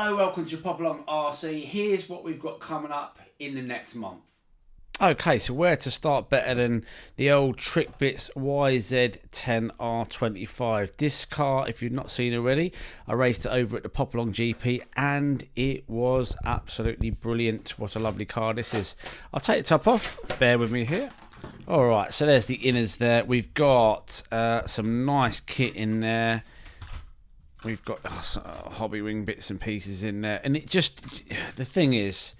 Hello, welcome to Popalong RC. Here's what we've got coming up in the next month. Okay, so where to start better than the old Trickbits YZ10R25. This car, if you've not seen already, I raced it over at the Popalong GP and it was absolutely brilliant. What a lovely car this is. I'll take the top off, bear with me here. Alright, so there's the inners there. We've got some nice kit in there. We've got hobby wing bits and pieces in there. And it just, the thing is,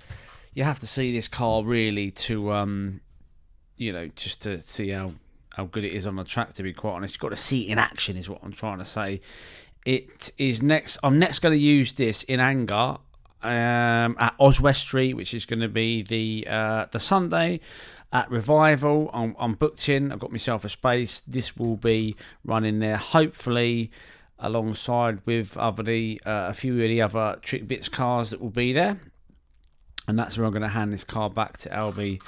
you have to see this car really to, you know, just to see how good it is on the track, to be quite honest. You've got to see it in action is what I'm trying to say. It is next, I'm next going to use this in anger at Oswestry, which is going to be the Sunday. At Revival, I'm booked in. I've got myself a space. This will be running there, hopefully, alongside with a few of the other Trickbits cars that will be there. And that's where I'm going to hand this car back to Albie,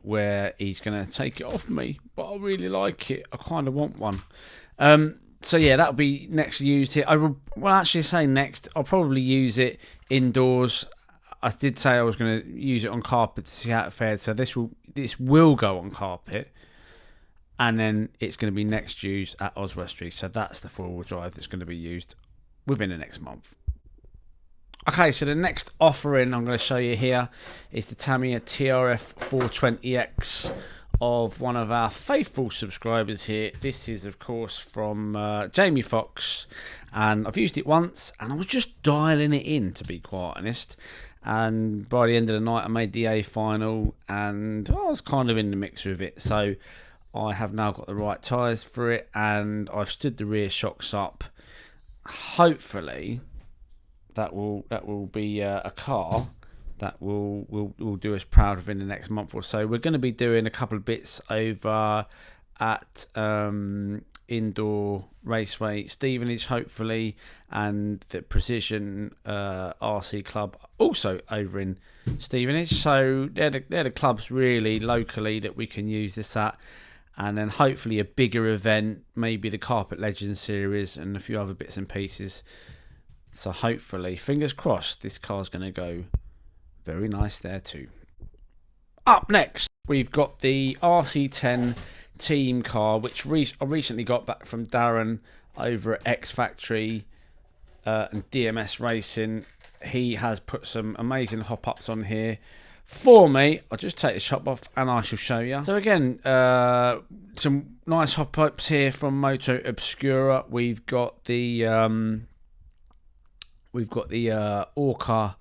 where he's going to take it off me. But I really like it. I kind of want one. So yeah, that'll be next used here. I'll probably use it indoors. I did say I was going to use it on carpet to see how it fared. So this will go on carpet. And then it's going to be next used at Oswestry. So that's the four-wheel drive that's going to be used within the next month. Okay, so the next offering I'm going to show you here is the Tamiya TRF 420X of one of our faithful subscribers here. This is, of course, from Jamie Fox. And I've used it once, and I was just dialing it in, to be quite honest. And by the end of the night, I made the A final, and I was kind of in the mix with it. So I have now got the right tyres for it, and I've stood the rear shocks up. Hopefully, that will be a car that will do us proud within the next month or so. We're going to be doing a couple of bits over at Indoor Raceway Stevenage, hopefully, and the Precision RC Club also over in Stevenage. So they're the clubs really locally that we can use this at. And then hopefully a bigger event, maybe the Carpet Legends series and a few other bits and pieces. So hopefully, fingers crossed, this car's going to go very nice there too. Up next, we've got the RC10 team car, which I recently got back from Darren over at X Factory and DMS Racing. He has put some amazing hop-ups on here for me. I'll just take the shop off and I shall show you. So again, some nice hop-ups here from Moto Obscura. We've got the Orca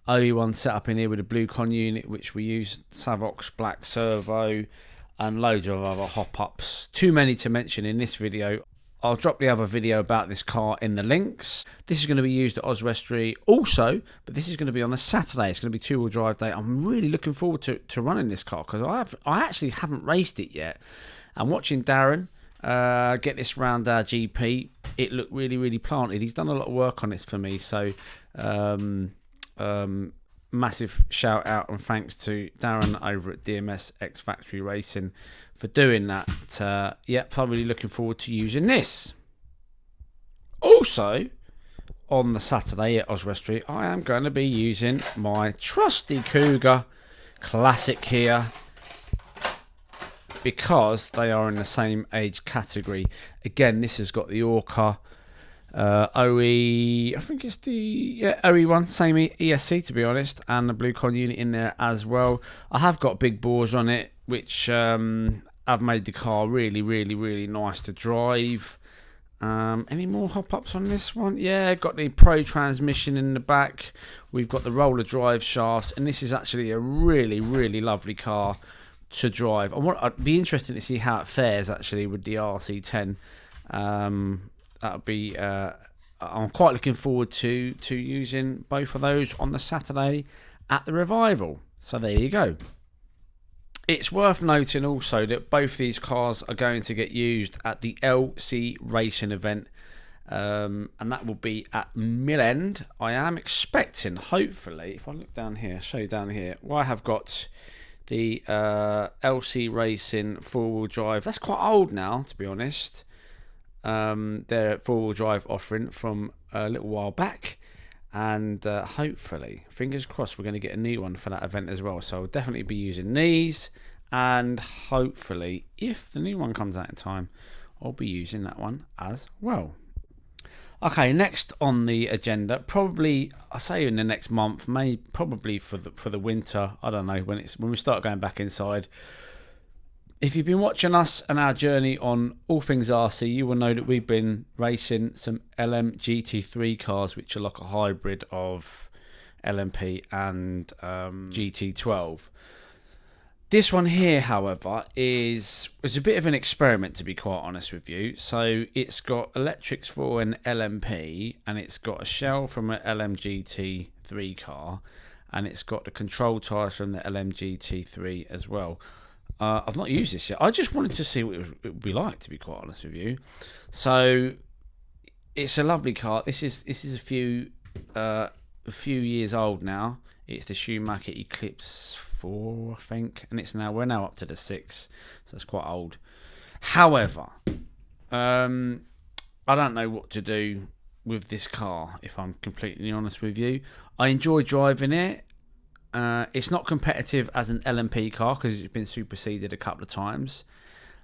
OE1 set up in here with a blue con unit, which we use Savox Black Servo and loads of other hop-ups. Too many to mention in this video. I'll drop the other video about this car in the links. This is going to be used at Oswestry also, but this is going to be on a Saturday. It's going to be two-wheel drive day. I'm really looking forward to running this car because I actually haven't raced it yet. And watching Darren get this round our GP, it looked really, really planted. He's done a lot of work on this for me, so massive shout out and thanks to Darren over at DMS X Factory Racing for doing that. Yep, I'm really looking forward to using this. Also, on the Saturday at Oswestry, I am going to be using my trusty Cougar Classic here because they are in the same age category. Again, this has got the Orca OE, I think it's the OE1, same ESC to be honest, and the blue con unit in there as well. I have got big bores on it, which have made the car really, really, really nice to drive. Any more hop-ups on this one? Yeah, got the Pro transmission in the back. We've got the roller drive shafts, and this is actually a really, really lovely car to drive. I'd be interested to see how it fares actually with the RC10. That'll be. I'm quite looking forward to using both of those on the Saturday at the Revival. So there you go. It's worth noting also that both these cars are going to get used at the LC Racing event, and that will be at Mill End. I am expecting, hopefully, if I look down here, show you down here, well, I have got the LC Racing four-wheel drive. That's quite old now, to be honest. Their four-wheel drive offering from a little while back. And hopefully, fingers crossed, we're going to get a new one for that event as well. So I'll definitely be using these, and hopefully, if the new one comes out in time, I'll be using that one as well. Okay, next on the agenda, probably I say in the next month, probably for the winter. I don't know when we start going back inside. If you've been watching us and our journey on all things RC, you will know that we've been racing some LM GT3 cars, which are like a hybrid of LMP and GT12. This one here, however, is a bit of an experiment, to be quite honest with you. So it's got electrics for an LMP, and it's got a shell from an LMGT3 car, and it's got the control tyres from the LMGT3 as well. I've not used this yet. I just wanted to see what it would be like, to be quite honest with you. So it's a lovely car. This is a few years old now. It's the Schumacher Eclipse 4, I think, and we're now up to the 6, so it's quite old. However, I don't know what to do with this car, if I'm completely honest with you. I enjoy driving it. It's not competitive as an LMP car because it's been superseded a couple of times,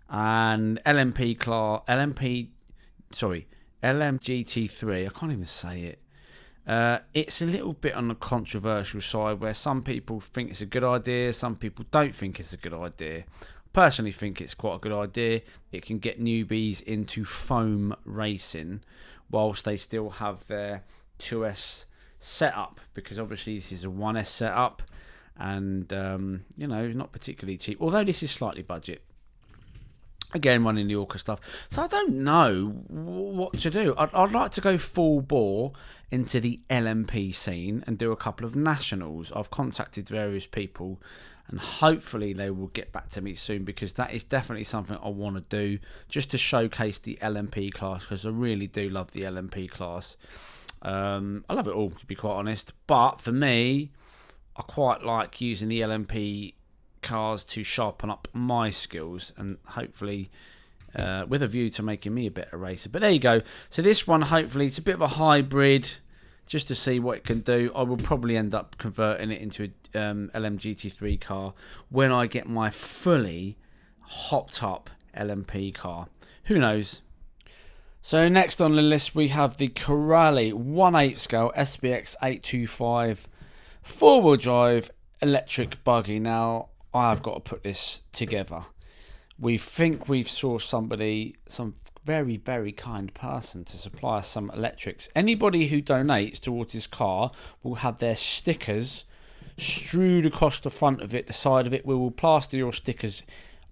and LMGT3, I can't even say it. It's a little bit on the controversial side, where some people think it's a good idea, some people don't think it's a good idea. I personally think it's quite a good idea. It can get newbies into foam racing whilst they still have their 2S setup, because obviously this is a 1S setup, and not particularly cheap, although this is slightly budget. Again, running the Orca stuff. So I don't know what to do. I'd like to go full bore into the LMP scene and do a couple of nationals. I've contacted various people, and hopefully they will get back to me soon, because that is definitely something I want to do, just to showcase the LMP class, because I really do love the LMP class. I love it all, to be quite honest. But for me, I quite like using the LMP cars to sharpen up my skills, and hopefully with a view to making me a better racer. But there you go. So this one, hopefully, it's a bit of a hybrid, just to see what it can do. I will probably end up converting it into a LMGT3 car when I get my fully hopped up LMP car. Who knows? So next on the list we have the Corali 1/8 scale SBX825 4-wheel drive electric buggy. Now, I've got to put this together. We think we've sourced some very, very kind person to supply us some electrics. Anybody who donates towards this car will have their stickers strewed across the front of it, the side of it. We will plaster your stickers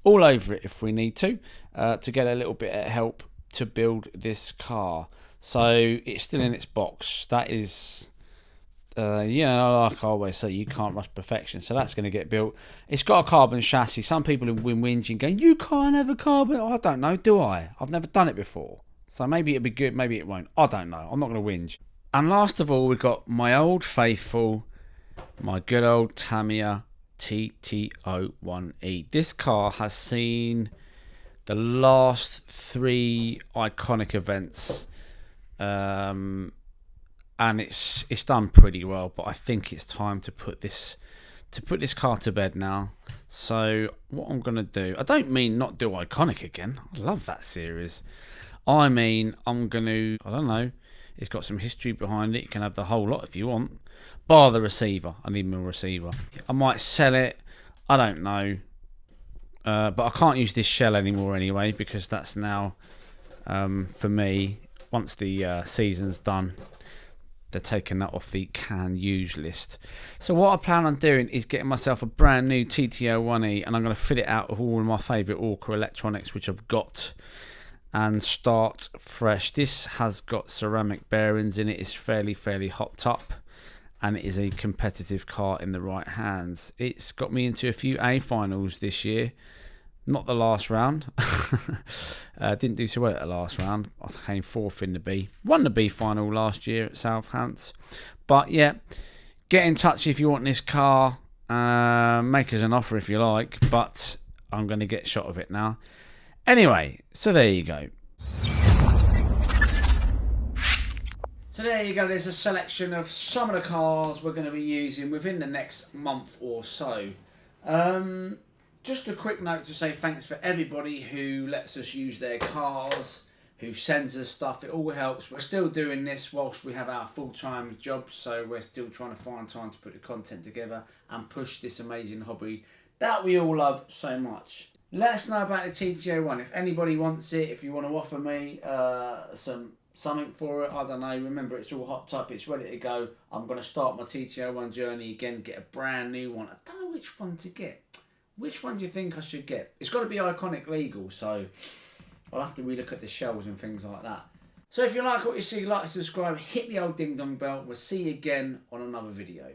all over it if we need to get a little bit of help to build this car. So it's still in its box. That is... like I always say, you can't rush perfection, so that's going to get built. It's got a carbon chassis. Some people have been whinging, going, you can't have a carbon. I don't know, do I? I've never done it before, so maybe it'll be good, maybe it won't. I don't know. I'm not going to whinge. And last of all, we've got my old faithful, my good old Tamiya TT01E. This car has seen the last 3 iconic events. And it's done pretty well, but I think it's time to put this car to bed now. So what I'm gonna do, I don't mean not do iconic again. I love that series. I mean I don't know. It's got some history behind it. You can have the whole lot if you want. Bar the receiver. I need my receiver. I might sell it. I don't know. But I can't use this shell anymore anyway, because that's now for me. Once the season's done, they're taking that off the can use list. So what I plan on doing is getting myself a brand new TT01E, and I'm going to fit it out with all of my favourite Orca electronics which I've got, and start fresh. This has got ceramic bearings in it. It's fairly hopped up, and it is a competitive car in the right hands. It's got me into a few A finals this year. Not the last round. Didn't do so well at the last round. I came 4th in the B. Won the B final last year at Southampton. But yeah, get in touch if you want this car. Make us an offer if you like. But I'm going to get shot of it now. Anyway, so there you go. So So there you go, there's a selection of some of the cars we're going to be using within the next month or so. Just a quick note to say thanks for everybody who lets us use their cars, who sends us stuff. It all helps. We're still doing this whilst we have our full-time jobs, so we're still trying to find time to put the content together and push this amazing hobby that we all love so much. Let us know about the TT01. If anybody wants it, if you want to offer me something for it, I don't know. Remember, it's all hopped up, it's ready to go. I'm going to start my TT01 journey again, get a brand new one. I don't know which one to get. Which one do you think I should get? It's got to be Iconic legal, so I'll have to relook at the shells and things like that. So if you like what you see, like, subscribe, hit the old ding dong bell. We'll see you again on another video.